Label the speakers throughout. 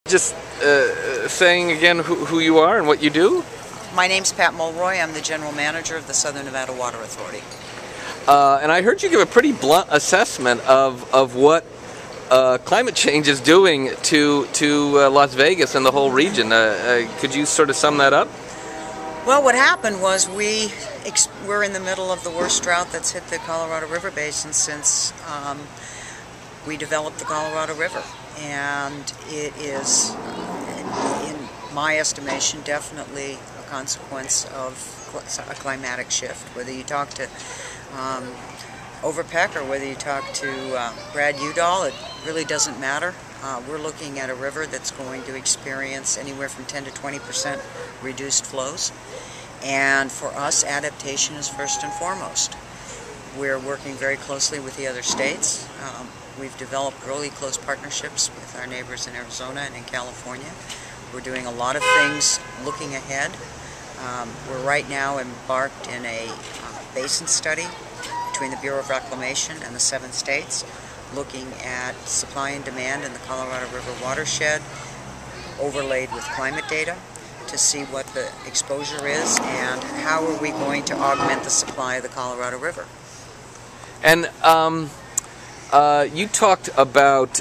Speaker 1: Just saying again who you are and what you do?
Speaker 2: My name's Pat Mulroy. I'm the General Manager of the Southern Nevada Water Authority.
Speaker 1: And I heard you give a pretty blunt assessment of what climate change is doing to Las Vegas and the whole region. Could you sort of sum that up?
Speaker 2: Well, what happened was we're in the middle of the worst drought that's hit the Colorado River Basin since we developed the Colorado River. And it is, in my estimation, definitely a consequence of a climatic shift. Whether you talk to Overpeck or whether you talk to Brad Udall, it really doesn't matter. We're looking at a river that's going to experience anywhere from 10 to 20% reduced flows. And for us, adaptation is first and foremost. We're working very closely with the other states. We've developed really close partnerships with our neighbors in Arizona and in California. We're doing a lot of things looking ahead. We're right now embarked in a basin study between the Bureau of Reclamation and the 7 states, looking at supply and demand in the Colorado River watershed, overlaid with climate data, to see what the exposure is and how are we going to augment the supply of the Colorado River.
Speaker 1: And you talked about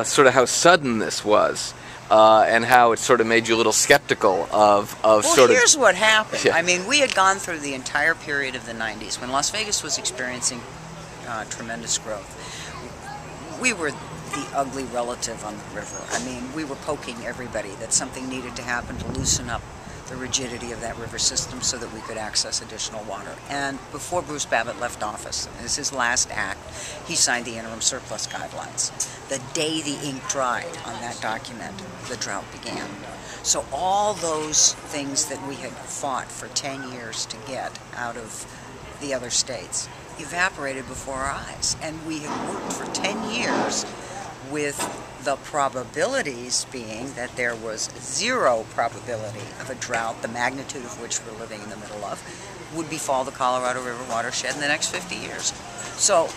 Speaker 1: sort of how sudden this was, and how it sort of made you a little skeptical of
Speaker 2: Well, here's what happened.
Speaker 1: Yeah.
Speaker 2: I mean, we had gone through the entire period of the 90s when Las Vegas was experiencing tremendous growth. We were the ugly relative on the river. I mean, we were poking everybody that something needed to happen to loosen up the rigidity of that river system so that we could access additional water. And before Bruce Babbitt left office, as his last act, he signed the interim surplus guidelines. The day the ink dried on that document, the drought began. So all those things that we had fought for 10 years to get out of the other states evaporated before our eyes. And we had worked for 10 years with the probabilities being that there was zero probability of a drought, the magnitude of which we're living in the middle of, would befall the Colorado River watershed in the next 50 years. So,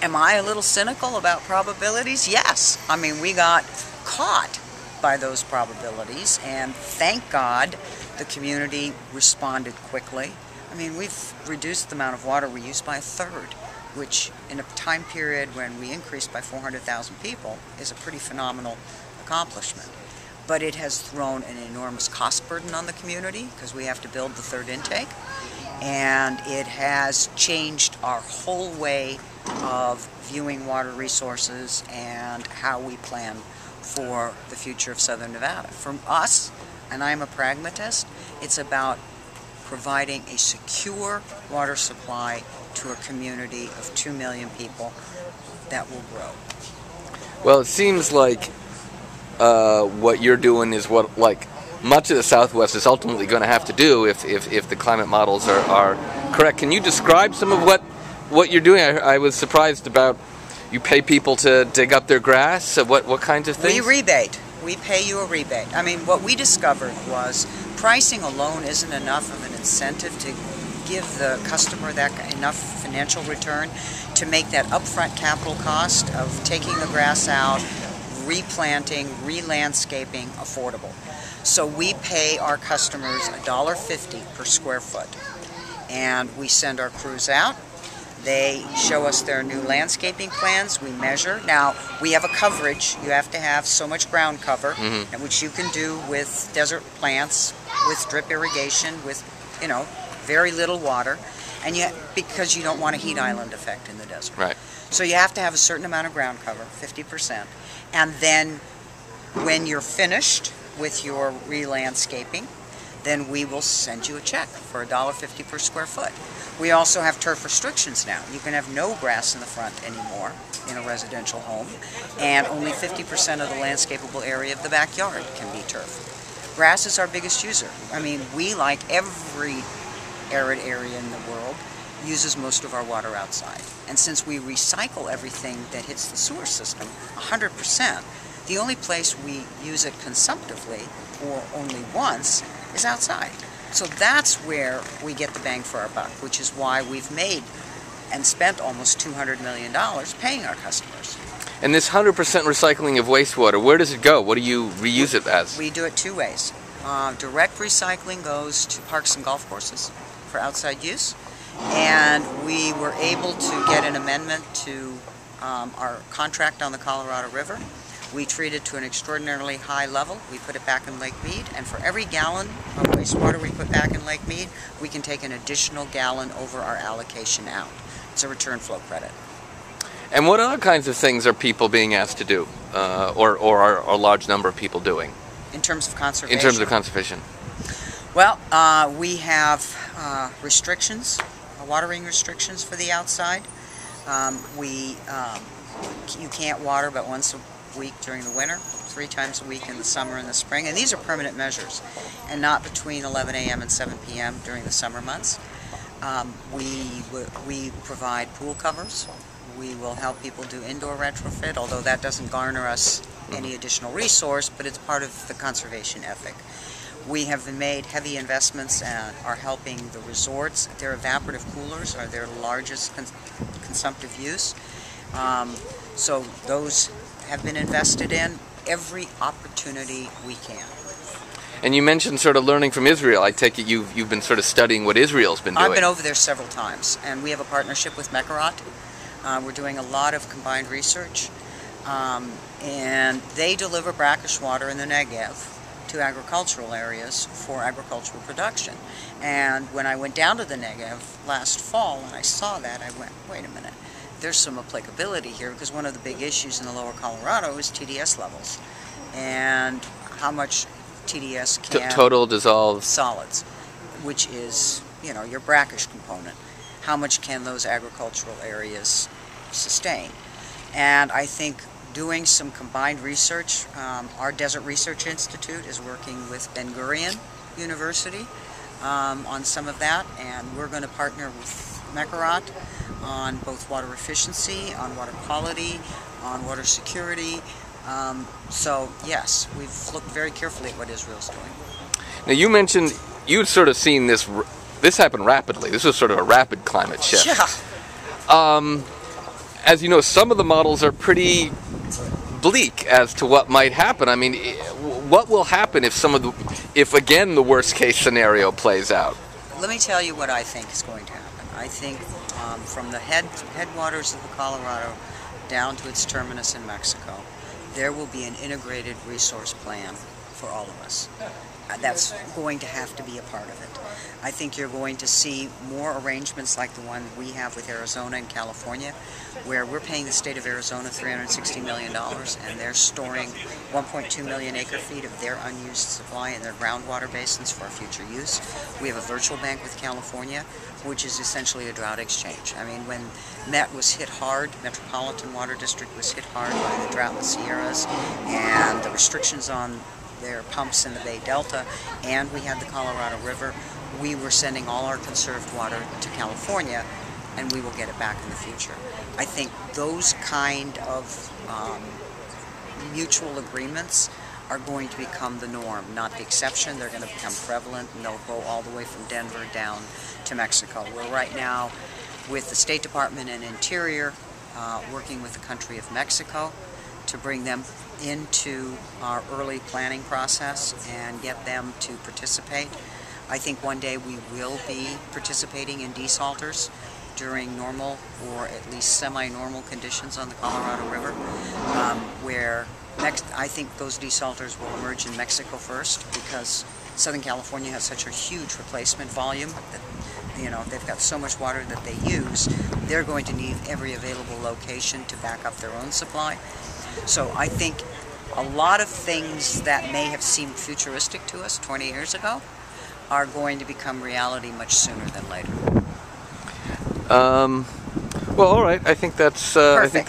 Speaker 2: am I a little cynical about probabilities? Yes. I mean, we got caught by those probabilities, and thank God the community responded quickly. I mean, we've reduced the amount of water we use by a third, which in a time period when we increased by 400,000 people is a pretty phenomenal accomplishment. But it has thrown an enormous cost burden on the community because we have to build the third intake, and it has changed our whole way of viewing water resources and how we plan for the future of Southern Nevada. For us, and I'm a pragmatist, it's about providing a secure water supply to a community of 2 million people that will grow.
Speaker 1: Well, it seems like what you're doing is what much of the Southwest is ultimately going to have to do if the climate models are correct. Can you describe some of what you're doing? I was surprised about you pay people to dig up their grass. So what kinds of things?
Speaker 2: We rebate. We pay you a rebate. I mean, what we discovered was pricing alone isn't enough of an incentive to give the customer that enough financial return to make that upfront capital cost of taking the grass out, replanting, re-landscaping affordable. So we pay our customers $1.50 per square foot, and we send our crews out. They show us their new landscaping plans. We measure. Now, we have a coverage. You have to have so much ground cover, which you can do with desert plants, with drip irrigation, with, very little water, and because you don't want a heat island effect in the desert.
Speaker 1: Right.
Speaker 2: So you have to have a certain amount of ground cover, 50%, and then when you're finished with your re-landscaping, then we will send you a check for $1.50 per square foot. We also have turf restrictions now. You can have no grass in the front anymore in a residential home, and only 50% of the landscapable area of the backyard can be turf. Grass is our biggest user. I mean, we, like every arid area in the world, uses most of our water outside. And since we recycle everything that hits the sewer system 100%, the only place we use it consumptively, or only once, is outside. So that's where we get the bang for our buck, which is why we've made and spent almost $200 million paying our customers.
Speaker 1: And this 100% recycling of wastewater, where does it go? What do you reuse it as?
Speaker 2: We do it two ways. Direct recycling goes to parks and golf courses for outside use, and we were able to get an amendment to our contract on the Colorado River. We treat it to an extraordinarily high level. We put it back in Lake Mead, and for every gallon of wastewater we put back in Lake Mead, we can take an additional gallon over our allocation out. It's a return flow credit.
Speaker 1: And what other kinds of things are people being asked to do, or are a large number of people doing?
Speaker 2: In terms of conservation?
Speaker 1: In terms of conservation.
Speaker 2: Well, we have restrictions, watering restrictions for the outside. You can't water but once a week during the winter, 3 times a week in the summer and the spring, and these are permanent measures, and not between 11 a.m. and 7 p.m. during the summer months. We provide pool covers. We will help people do indoor retrofit, although that doesn't garner us any additional resource, but it's part of the conservation ethic. We have made heavy investments and are helping the resorts. Their evaporative coolers are their largest consumptive use. So those have been invested in every opportunity we can.
Speaker 1: And you mentioned sort of learning from Israel. I take it you've been sort of studying what Israel's been doing.
Speaker 2: I've been over there several times, and we have a partnership with Mekarot. We're doing a lot of combined research, and they deliver brackish water in the Negev to agricultural areas for agricultural production. And when I went down to the Negev last fall and I saw that, I went, wait a minute, there's some applicability here, because one of the big issues in the lower Colorado is TDS levels and how much TDS can
Speaker 1: total dissolved
Speaker 2: solids, which is, you know, your brackish component. How much can those agricultural areas sustain? And I think doing some combined research, our Desert Research Institute is working with Ben Gurion University on some of that, and we're going to partner with Mekarot on both water efficiency, on water quality, on water security. So yes, we've looked very carefully at what Israel's doing.
Speaker 1: Now you mentioned you'd sort of seen this happen rapidly. This was sort of a rapid climate shift.
Speaker 2: Yeah.
Speaker 1: As you know, some of the models are pretty bleak as to what might happen. I mean, what will happen if again the worst case scenario plays out?
Speaker 2: Let me tell you what I think is going to happen. I think from the headwaters of the Colorado down to its terminus in Mexico, there will be an integrated resource plan for all of us. That's going to have to be a part of it. I think you're going to see more arrangements like the one we have with Arizona and California, where we're paying the state of Arizona $360 million, and they're storing 1.2 million acre-feet of their unused supply in their groundwater basins for future use. We have a virtual bank with California, which is essentially a drought exchange. I mean, when Met was hit hard, Metropolitan Water District was hit hard by the drought in the Sierras, and the restrictions on their pumps in the Bay Delta, and we had the Colorado River, we were sending all our conserved water to California, and we will get it back in the future. I think those kind of mutual agreements are going to become the norm, not the exception. They're going to become prevalent, and they'll go all the way from Denver down to Mexico. We're right now with the State Department and Interior working with the country of Mexico to bring them into our early planning process and get them to participate. I think one day we will be participating in desalters during normal or at least semi-normal conditions on the Colorado River, where I think those desalters will emerge in Mexico first, because Southern California has such a huge replacement volume that, you know, they've got so much water that they use, they're going to need every available location to back up their own supply. So I think a lot of things that may have seemed futuristic to us 20 years ago are going to become reality much sooner than later.
Speaker 1: Well, all right. I think that's good. Thank